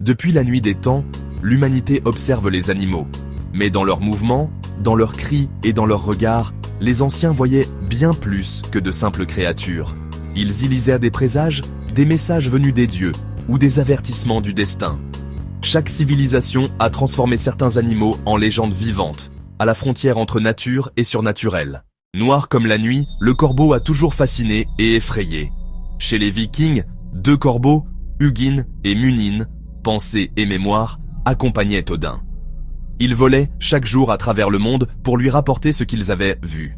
Depuis la nuit des temps, l'humanité observe les animaux. Mais dans leurs mouvements, dans leurs cris et dans leurs regards, les anciens voyaient bien plus que de simples créatures. Ils y lisaient des présages, des messages venus des dieux ou des avertissements du destin. Chaque civilisation a transformé certains animaux en légendes vivantes, à la frontière entre nature et surnaturel. Noir comme la nuit, le corbeau a toujours fasciné et effrayé. Chez les Vikings, 2 corbeaux, Hugin et Munin, pensée et mémoire, accompagnaient Odin. Ils volaient chaque jour à travers le monde pour lui rapporter ce qu'ils avaient vu.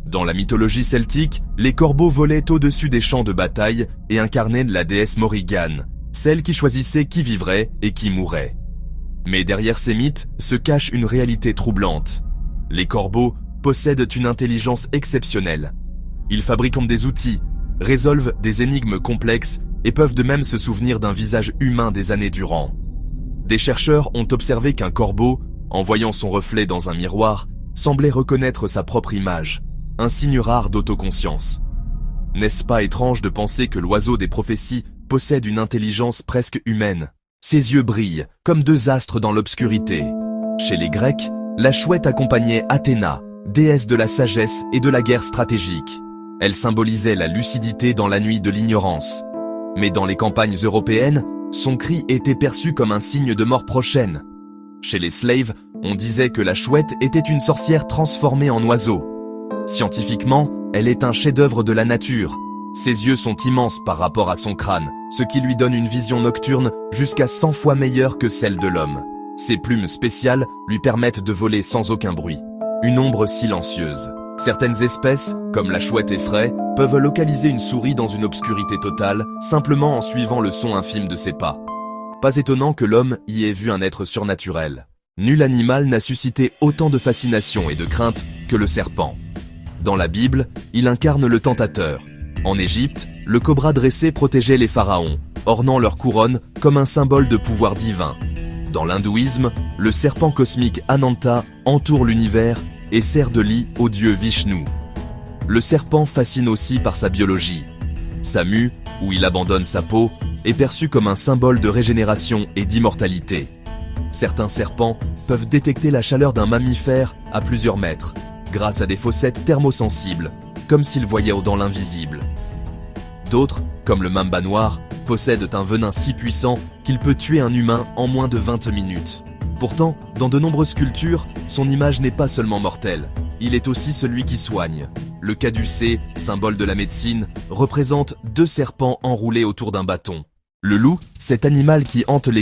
Dans la mythologie celtique, les corbeaux volaient au-dessus des champs de bataille et incarnaient la déesse Morrigan, celle qui choisissait qui vivrait et qui mourrait. Mais derrière ces mythes se cache une réalité troublante. Les corbeaux possèdent une intelligence exceptionnelle. Ils fabriquent des outils, résolvent des énigmes complexes et peuvent de même se souvenir d'un visage humain des années durant. Des chercheurs ont observé qu'un corbeau, en voyant son reflet dans un miroir, semblait reconnaître sa propre image, un signe rare d'autoconscience. N'est-ce pas étrange de penser que l'oiseau des prophéties possède une intelligence presque humaine? Ses yeux brillent comme 2 astres dans l'obscurité. Chez les Grecs, la chouette accompagnait Athéna, déesse de la sagesse et de la guerre stratégique. Elle symbolisait la lucidité dans la nuit de l'ignorance. Mais dans les campagnes européennes, son cri était perçu comme un signe de mort prochaine. Chez les Slaves, on disait que la chouette était une sorcière transformée en oiseau. Scientifiquement, elle est un chef-d'œuvre de la nature. Ses yeux sont immenses par rapport à son crâne, ce qui lui donne une vision nocturne jusqu'à 100 fois meilleure que celle de l'homme. Ses plumes spéciales lui permettent de voler sans aucun bruit. Une ombre silencieuse. Certaines espèces, comme la chouette effraie, peuvent localiser une souris dans une obscurité totale, simplement en suivant le son infime de ses pas. Pas étonnant que l'homme y ait vu un être surnaturel. Nul animal n'a suscité autant de fascination et de crainte que le serpent. Dans la Bible, il incarne le tentateur. En Égypte, le cobra dressé protégeait les pharaons, ornant leur couronne comme un symbole de pouvoir divin. Dans l'hindouisme, le serpent cosmique Ananta entoure l'univers et sert de lit au dieu Vishnu. Le serpent fascine aussi par sa biologie. Sa mue, où il abandonne sa peau, est perçue comme un symbole de régénération et d'immortalité. Certains serpents peuvent détecter la chaleur d'un mammifère à plusieurs mètres, grâce à des fossettes thermosensibles, comme s'ils voyaient dans l'invisible. D'autres, comme le mamba noir, possèdent un venin si puissant qu'il peut tuer un humain en moins de 20 minutes. Pourtant, dans de nombreuses cultures, son image n'est pas seulement mortelle, il est aussi celui qui soigne. Le caducée, symbole de la médecine, représente 2 serpents enroulés autour d'un bâton. Le loup, cet animal qui hante les